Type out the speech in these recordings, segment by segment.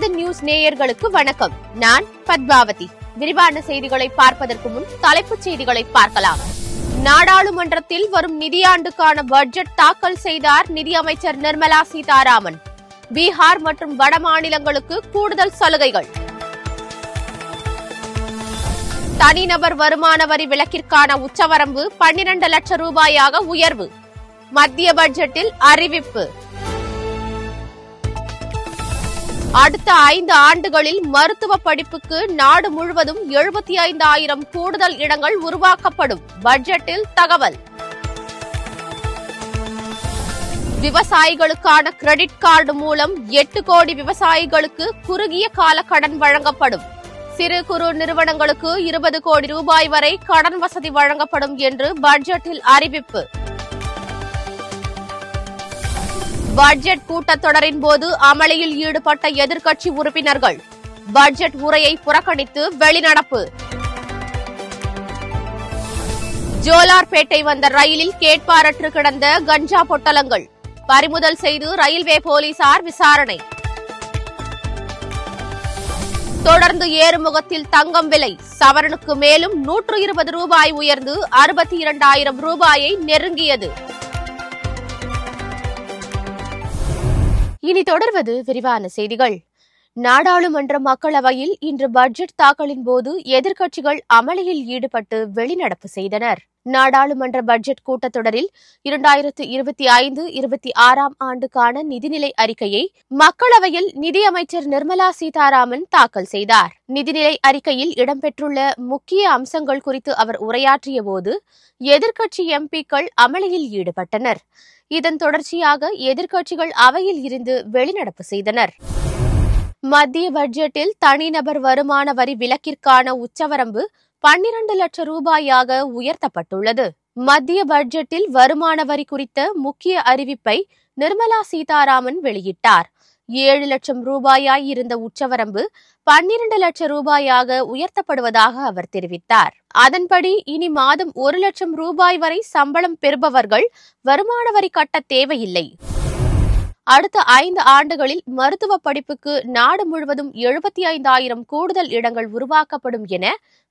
நமது நியூஸ் நேயர்களுக்கு வணக்கம். நான் பத்மாவதி. விரிவான செய்திகளை பார்ப்பதற்கு முன் தலைப்புச் செய்திகளை பார்க்கலாம். நாடாளுமன்றத்தில் வரும் நிதியாண்டுக்கான பட்ஜெட் தாக்கல் செய்தார் நிதியமைச்சர் நிர்மலா சீதாராமன். பீகார் மற்றும் வட மாநிலங்களுக்கு கூடுதல் சலுகைகள். தனிநபர் வருமான வரி விலக்கிற்கான உச்சவரம்பு 12 லட்சம் ரூபாயாக உயர்வு. மத்திய பட்ஜெட்டில் அறிவிப்பு. அடுத்த 5 ஆண்டுகளில் மருத்துவ படிப்புக்கு நாடு முழுவதும் 75,000 கூடுதல் இடங்கள் உருவாக்கப்படும். பட்ஜெட்டில் தகவல். விவசாயிகளுக்கான கிரெடிட் கார்டு மூலம் 8 கோடி விவசாயிகளுக்கு குறுகிய கால கடன் வழங்கப்படும். சிறு குறு நிறுவனங்களுக்கு 20 கோடி ரூபாய் வரை கடன் வசதி வழங்கப்படும் என்று பட்ஜெட்டில் அறிவிப்பு. பட்ஜெட் கூட்டத்தொடரின் போது அமளியில் ஈடுபட்ட எதிர்க்கட்சி உறுப்பினர்கள் பட்ஜெட் உரையை புறக்கணித்து வெளிநடப்பு. ஜோலார்பேட்டை வந்த ரயிலில் கேட்பாரற்று கிடந்த கஞ்சா பொட்டலங்கள் பறிமுதல் செய்து ரயில்வே போலீசார் விசாரணை. தொடர்ந்து ஏறுமுகத்தில் தங்கம் விலை சவரனுக்கு மேலும் 120 ரூபாய் உயர்ந்து 62,000 ரூபாயை நெருங்கியது. இனி தொடர்வது விரிவான செய்திகள். நாடாளுமன்ற மக்களவையில் இன்று பட்ஜெட் தாக்கலின் போது எதிர்க்கட்சிகள் அமளியில் ஈடுபட்டு வெளிநடப்பு செய்தனர். நாடாளுமன்ற பட்ஜெட் கூட்டத்தொடரில் 2025-26 ஆண்டுக்கான நிதிநிலை அறிக்கையை மக்களவையில் நிதியமைச்சர் நிர்மலா சீதாராமன் தாக்கல் செய்தார். நிதிநிலை அறிக்கையில் இடம்பெற்றுள்ள முக்கிய அம்சங்கள் குறித்து அவர் உரையாற்றிய போது எதிர்க்கட்சி எம்பிக்கள் அமளியில் ஈடுபட்டனர். இதன் தொடர்ச்சியாக எதிர்க்கட்சிகள் அவையில் இருந்து வெளிநடப்பு செய்தனர். மத்திய பட்ஜெட்டில் தனிநபர் வருமான வரி விலக்கிற்கான உச்சவரம்பு 12 லட்சம் ரூபாயாக உயர்த்தப்பட்டுள்ளது. மத்திய பட்ஜெட்டில் வருமான வரி குறித்த முக்கிய அறிவிப்பை நிர்மலா சீதாராமன் வெளியிட்டார். 7 லட்சம் ரூபாயாய் இருந்த உச்சவரம்பு 12 லட்சம் ரூபாயாக உயர்த்தப்படுவதாக அவர் தெரிவித்தார். அதன்படி இனி மாதம் 1 லட்சம் ரூபாய் வரை சம்பளம் பெறுபவர்கள் வருமான வரி கட்ட தேவையில்லை. அடுத்த 5 ஆண்டுகளில் மருத்துவ படிப்புக்கு நாடு முழுவதும் 75,000 கூடுதல் இடங்கள் உருவாக்கப்படும் என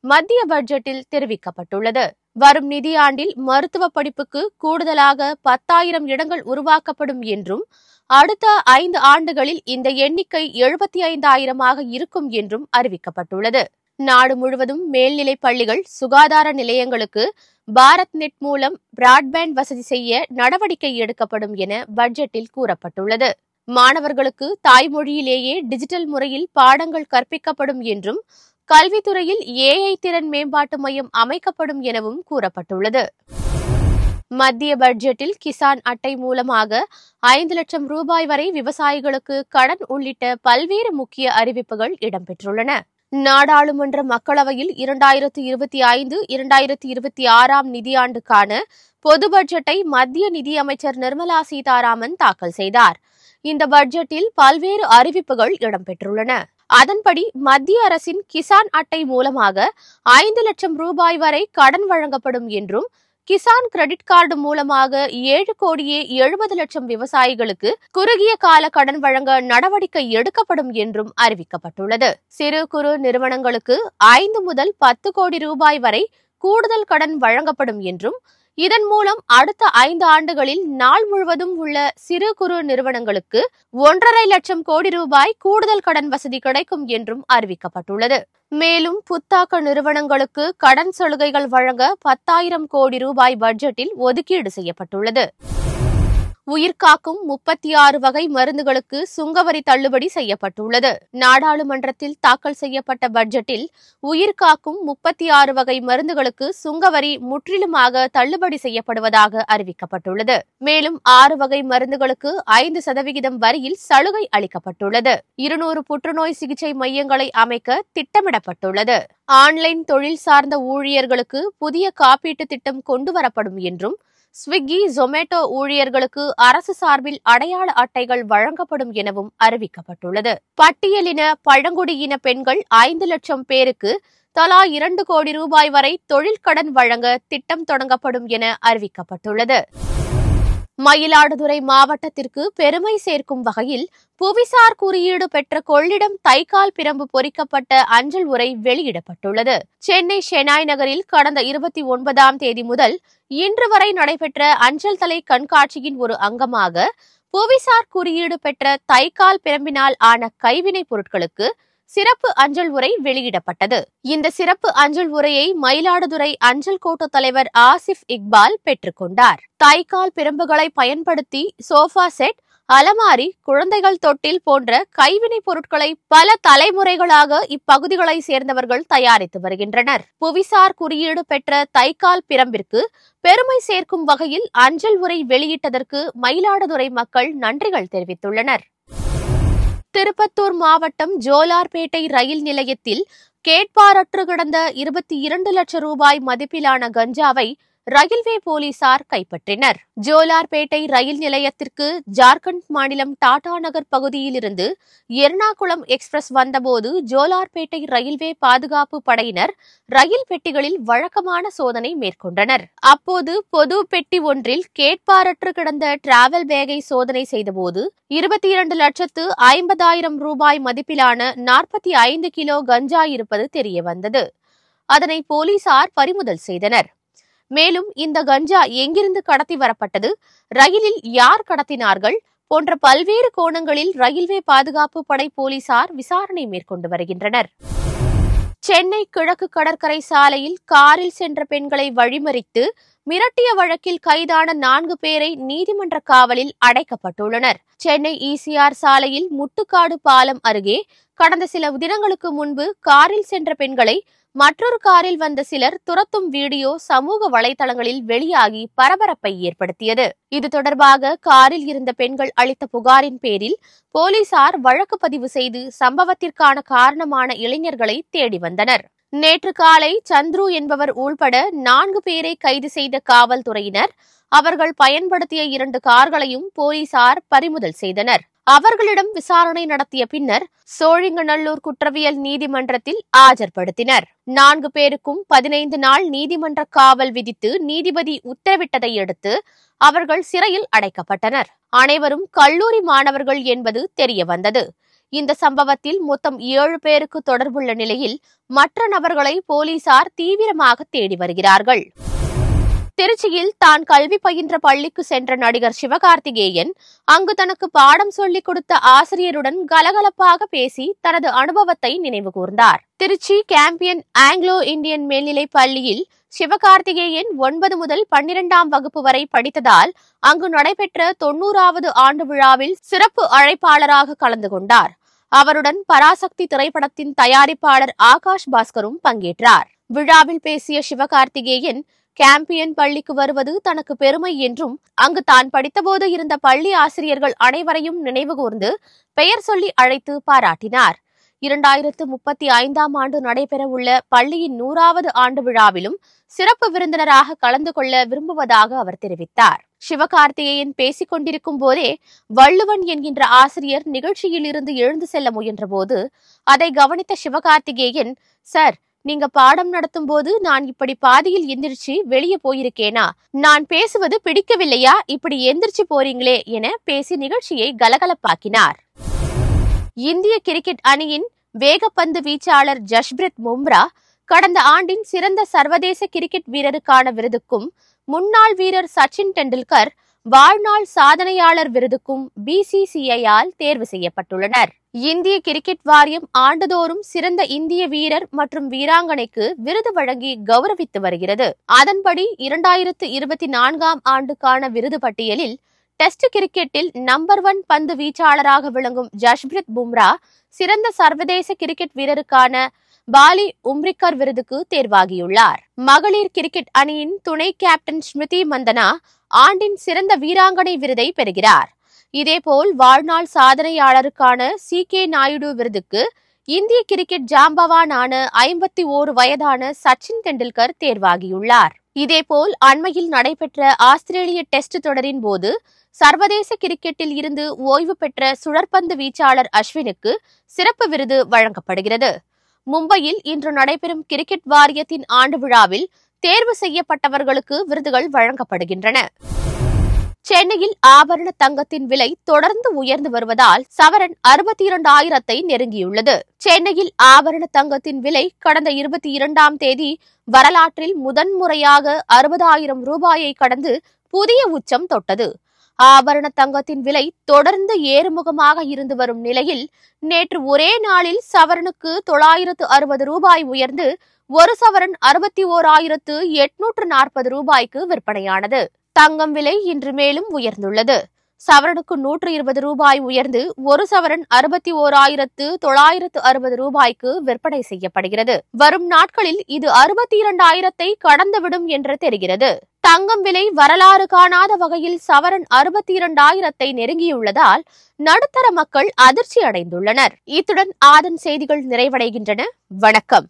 மத்திய பட்ஜெட்டில் தெரிவிக்கப்பட்டுள்ளது. வரும் நிதியாண்டில் மருத்துவ படிப்புக்கு கூடுதலாக 10,000 இடங்கள் உருவாக்கப்படும் என்றும் அடுத்த 5 ஆண்டுகளில் இந்த எண்ணிக்கை 75,000 இருக்கும் என்றும் அறிவிக்கப்பட்டுள்ளது. நாடு முழுவதும் மேல்நிலை பள்ளிகள், சுகாதார நிலையங்களுக்கு பாரத் நெட் மூலம் பிராட்பேண்ட் வசதி செய்ய நடவடிக்கை எடுக்கப்படும் என பட்ஜெட்டில் கூறப்பட்டுள்ளது. மாணவர்களுக்கு தாய்மொழியிலேயே டிஜிட்டல் முறையில் பாடங்கள் கற்பிக்கப்படும் என்றும் கல்வித்துறையில் AI திறன் மேம்பாட்டு மையம் அமைக்கப்படும் எனவும் கூறப்பட்டுள்ளது. மத்திய பட்ஜெட்டில் கிசான் அட்டை மூலமாக 5 லட்சம் ரூபாய் வரை விவசாயிகளுக்கு கடன் உள்ளிட்ட பல்வேறு முக்கிய அறிவிப்புகள் இடம்பெற்றுள்ளன. நாடாளுமன்ற மக்களவையில் 2025-2026 நிதியாண்டுக்கான பொது பட்ஜெட்டை மத்திய நிதியமைச்சர் நிர்மலா சீதாராமன் தாக்கல் செய்தார். இந்த பட்ஜெட்டில் பல்வேறு அறிவிப்புகள் இடம்பெற்றுள்ளன. அதன்படி மத்திய அரசின் கிசான் அட்டை மூலமாக 5 லட்சம் ரூபாய் வரை கடன் வழங்கப்படும் என்றும் கிசான் கிரெடிட் கார்டு மூலமாக 7 கோடியே 70 லட்சம் விவசாயிகளுக்கு குறுகிய கால கடன் வழங்க நடவடிக்கை எடுக்கப்படும் என்றும் அறிவிக்கப்பட்டுள்ளது. சிறு குறு நிறுவனங்களுக்கு 5 முதல் 10 கோடி ரூபாய் வரை கூடுதல் கடன் வழங்கப்படும் என்றும் இதன் மூலம் அடுத்த 5 ஆண்டுகளில் நாள் முழுவதும் உள்ள சிறு குறு நிறுவனங்களுக்கு 1,50,000 லட்சம் கோடி ரூபாய் கூடுதல் கடன் வசதி கிடைக்கும் என்றும் அறிவிக்கப்பட்டுள்ளது. மேலும் புத்தாக்க நிறுவனங்களுக்கு கடன் சலுகைகள் வழங்க 10,000 கோடி ரூபாய் பட்ஜெட்டில் ஒதுக்கீடு செய்யப்பட்டுள்ளது. உயிர்காக்கும் 36 வகை மருந்துகளுக்கு சுங்கவரி தள்ளுபடி செய்யப்பட்டுள்ளது. நாடாளுமன்றத்தில் தாக்கல் செய்யப்பட்ட பட்ஜெட்டில் உயிர்காக்கும் 36 வகை மருந்துகளுக்கு சுங்கவரி முற்றிலுமாக தள்ளுபடி செய்யப்படுவதாக அறிவிக்கப்பட்டுள்ளது. மேலும் 6 வகை மருந்துகளுக்கு 5% வரியில் சலுகை அளிக்கப்பட்டுள்ளது. 200 புற்றுநோய் சிகிச்சை மையங்களை அமைக்க திட்டமிடப்பட்டுள்ளது. ஆன்லைன் தொழில் சார்ந்த ஊழியர்களுக்கு புதிய காப்பீட்டு திட்டம் கொண்டுவரப்படும் என்றும் ஸ்விக்கி, ஜொமேட்டோ ஊழியர்களுக்கு அரசு சார்பில் அடையாள அட்டைகள் வழங்கப்படும் எனவும் அறிவிக்கப்பட்டுள்ளது. பட்டியலின பழங்குடியின பெண்கள் 5 லட்சம் பேருக்கு தலா 2 கோடி ரூபாய் வரை தொழில் கடன் வழங்க திட்டம் தொடங்கப்படும் என அறிவிக்கப்பட்டுள்ளது. மயிலாடுதுறை மாவட்டத்திற்கு பெருமை சேர்க்கும் வகையில் புவிசார் குறியீடு பெற்ற கொள்ளிடம் தைக்கால் பிரம்பு பொறிக்கப்பட்ட அஞ்சல் உறை வெளியிடப்பட்டுள்ளது. சென்னை ஷெனாய் நகரில் கடந்த 29ஆம் தேதி முதல் இன்று வரை நடைபெற்ற அஞ்சல் தலை கண்காட்சியின் ஒரு அங்கமாக புவிசார் குறியீடு பெற்ற தைக்கால் பிரம்பினால் ஆன கைவினைப் பொருட்களுக்கு சிறப்பு அஞ்சல் உறை வெளியிடப்பட்டது. இந்த சிறப்பு அஞ்சல் உரையை மயிலாடுதுறை அஞ்சல் கோட்ட தலைவர் ஆசிப் இக்பால் பெற்றுக்கொண்டார். தைக்கால் பிரம்புகளை பயன்படுத்தி சோஃபா செட், அலமாரி, குழந்தைகள் தொட்டில் போன்ற கைவினைப் பொருட்களை பல தலைமுறைகளாக இப்பகுதிகளை சேர்ந்தவர்கள் தயாரித்து வருகின்றனர். புவிசார் குறியீடு பெற்ற தைக்கால் பிரம்பிற்கு பெருமை சேர்க்கும் வகையில் அஞ்சல் உரை வெளியிட்டதற்கு மயிலாடுதுறை மக்கள் நன்றிகள் தெரிவித்துள்ளனர். திருப்பத்தூர் மாவட்டம் ஜோலார்பேட்டை ரயில் நிலையத்தில் கேட்பாரற்று கிடந்த 22 லட்சம் ரூபாய் மதிப்பிலான கஞ்சாவை ரயில்வே போலீசார் கைப்பற்றினர். ஜோலார்பேட்டை ரயில் நிலையத்திற்கு ஜார்க்கண்ட் மாநிலம் டாடா நகர் பகுதியிலிருந்து எர்ணாகுளம் எக்ஸ்பிரஸ் வந்தபோது ஜோலார்பேட்டை ரயில்வே பாதுகாப்பு படையினர் ரயில் பெட்டிகளில் வழக்கமான சோதனை மேற்கொண்டனர். அப்போது பொது பெட்டி ஒன்றில் கேட்பாரற்று கிடந்த டிராவல் பேக்கை சோதனை செய்தபோது 22,50,000 ரூபாய் மதிப்பிலான 45 கிலோ கஞ்சா இருப்பது தெரியவந்தது. அதனை போலீசார் பறிமுதல் செய்தனர். மேலும் இந்த கஞ்சா எங்கிருந்து கடத்தி வரப்பட்டது, ரயிலில் யார் கடத்தினார்கள் போன்ற பல்வேறு கோணங்களில் ரயில்வே பாதுகாப்பு படை போலீசார் விசாரணை மேற்கொண்டு வருகின்றனர். சென்னை கிழக்கு கடற்கரை சாலையில் காரில் சென்ற பெண்களை வழிமறித்து மிரட்டிய வழக்கில் கைதான 4 பேரை நீதிமன்ற காவலில் அடைக்கப்பட்டுள்ளனர். சென்னை ECR சாலையில் முட்டுக்காடு பாலம் அருகே கடந்த சில தினங்களுக்கு முன்பு காரில் சென்ற பெண்களை மற்றொரு காரில் வந்த சிலர் துரத்தும் வீடியோ சமூக வலைதளங்களில் வெளியாகி பரபரப்பை ஏற்படுத்தியது. இது தொடர்பாக காரில் இருந்த பெண்கள் அளித்த புகாரின் பேரில் போலீசார் வழக்கு பதிவு செய்து சம்பவத்திற்கான காரணமான இளைஞர்களை தேடி வந்தனர். நேற்று காலை சந்துரு என்பவர் உள்பட 4 பேரை கைது செய்த காவல்துறையினர் அவர்கள் பயன்படுத்திய 2 கார்களையும் போலீசார் பறிமுதல் செய்தனர். அவர்களிடம் விசாரணை நடத்திய பின்னர் சோழிங்கநல்லூர் குற்றவியல் நீதிமன்றத்தில் ஆஜர்படுத்தினர். 4 பேருக்கும் 15 நாள் நீதிமன்ற காவல் விதித்து நீதிபதி உத்தரவிட்டதை அடுத்து அவர்கள் சிறையில் அடைக்கப்பட்டனர். அனைவரும் கல்லூரி மாணவர்கள் என்பது தெரியவந்தது. இந்த சம்பவத்தில் மொத்தம் 7 பேருக்கு தொடர்புள்ள நிலையில் மற்ற நபர்களை போலீசார் தீவிரமாக தேடி வருகிறார்கள். திருச்சியில் தான் கல்வி பயின்ற பள்ளிக்கு சென்ற நடிகர் சிவகார்த்திகேயன் அங்கு தனக்கு பாடம் சொல்லிக் கொடுத்த ஆசிரியருடன் கலகலப்பாக பேசி தனது அனுபவத்தை நினைவு கூர்ந்தார். திருச்சி கேம்பியன் ஆங்கிலோ இந்தியன் மேல்நிலைப் பள்ளியில் சிவகார்த்திகேயன் 9 முதல் 12ஆம் வகுப்பு வரை படித்ததால் அங்கு நடைபெற்ற 90வது ஆண்டு விழாவில் சிறப்பு அழைப்பாளராக கலந்து கொண்டார். அவருடன் பராசக்தி திரைப்படத்தின் தயாரிப்பாளர் ஆகாஷ் பாஸ்கரும் பங்கேற்றார். விழாவில் பேசிய சிவகார்த்திகேயன் கேம்பியன் பள்ளிக்கு வருவது தனக்கு பெருமை என்றும் அங்கு தான் படித்தபோது இருந்த பள்ளி ஆசிரியர்கள் அனைவரையும் நினைவு கூர்ந்து பெயர் சொல்லி அழைத்து பாராட்டினார். 2035ஆம் ஆண்டு நடைபெறவுள்ள பள்ளியின் 100வது ஆண்டு விழாவிலும் சிறப்பு விருந்தினராக கலந்து கொள்ள விரும்புவதாக அவர் தெரிவித்தார். சிவகார்த்திகேயன் பேசிக் கொண்டிருக்கும் போதே வள்ளுவன் என்கின்ற ஆசிரியர் நிகழ்ச்சியில் இருந்து எழுந்து செல்ல முயன்றபோது அதை கவனித்த சிவகார்த்திகேயன், சார், நீங்க பாடம் நடத்தும் போது நான் இப்படி பாதியில் எந்திரிச்சு வெளியே போயிருக்கேனா? நான் பேசுவது பிடிக்கவில்லையா? இப்படி எந்திரிச்சு போறீங்களே என பேசி நிகழ்ச்சியை கலகலப்பாக்கினார். இந்திய கிரிக்கெட் அணியின் வேகப்பந்து வீச்சாளர் ஜஸ்பிரித் பும்ரா கடந்த ஆண்டின் சிறந்த சர்வதேச கிரிக்கெட் வீரருக்கான விருதுக்கும் முன்னாள் வீரர் சச்சின் டெண்டுல்கர் வாழ்நாள் சாதனையாளர் விருதுக்கும் BCCI-யால் தேர்வு செய்யப்பட்டுள்ளனர். இந்திய கிரிக்கெட் வாரியம் ஆண்டுதோறும் சிறந்த இந்திய வீரர் மற்றும் வீராங்கனைக்கு விருது வழங்கி கௌரவித்து வருகிறது. அதன்படி 2024ஆம் ஆண்டுக்கான விருது பட்டியலில் டெஸ்ட் கிரிக்கெட்டில் நம்பர் 1 பந்து வீச்சாளராக விளங்கும் ஜஸ்பிரித் பும்ரா சிறந்த சர்வதேச கிரிக்கெட் வீரருக்கான பாலி உம்ரிக்கர் விருதுக்கு தேர்வாகியுள்ளார். மகளிர் கிரிக்கெட் அணியின் துணை கேப்டன் ஸ்மிருதி மந்தனா ஆண்டின் சிறந்த வீராங்கனை விருதை பெறுகிறார். இதேபோல் வாழ்நாள் சாதனையாளருக்கான CK நாயுடு விருதுக்கு இந்திய கிரிக்கெட் ஜாம்பவானான 51 வயதான சச்சின் டெண்டுல்கர் தேர்வாகியுள்ளார். இதேபோல் அண்மையில் நடைபெற்ற ஆஸ்திரேலிய டெஸ்ட் தொடரின் போது சர்வதேச கிரிக்கெட்டில் இருந்து ஓய்வு பெற்ற சுழற்பந்து வீச்சாளர் அஸ்வினுக்கு சிறப்பு விருது வழங்கப்படுகிறது. மும்பையில் இன்று நடைபெறும் கிரிக்கெட் வாரியத்தின் ஆண்டு விழாவில் தேர்வு செய்யப்பட்டவர்களுக்கு விருதுகள் வழங்கப்படுகின்றன. சென்னையில் ஆபரண தங்கத்தின் விலை தொடர்ந்து உயர்ந்து வருவதால் சவரன் 62,000 நெருங்கியுள்ளது. சென்னையில் ஆபரண தங்கத்தின் விலை கடந்த 22ஆம் தேதி வரலாற்றில் முதன்முறையாக 60,000 ரூபாயை கடந்து புதிய உச்சம் தொட்டது. ஆபரண தங்கத்தின் விலை தொடர்ந்து ஏறுமுகமாக இருந்து வரும் நிலையில் நேற்று ஒரே நாளில் சவரனுக்கு 960 ரூபாய் உயர்ந்து ஒரு சவரன் 61,840 ரூபாய்க்கு விற்பனையானது. தங்கம் விலை இன்று மேலும் உயர்ந்துள்ளது. சவரனுக்கு 120 ரூபாய் உயர்ந்து ஒரு சவரன் 61,960 ரூபாய்க்கு விற்பனை செய்யப்படுகிறது. வரும் நாட்களில் இது 62,000 கடந்துவிடும் என்று தெரிகிறது. தங்கம் விலை வரலாறு காணாத வகையில் சவரன் 62,000 நெருங்கியுள்ளதால் நடுத்தர மக்கள் அதிர்ச்சி அடைந்துள்ளனர். இத்துடன் ஆதன் செய்திகள் நிறைவடைகின்றன. வணக்கம்.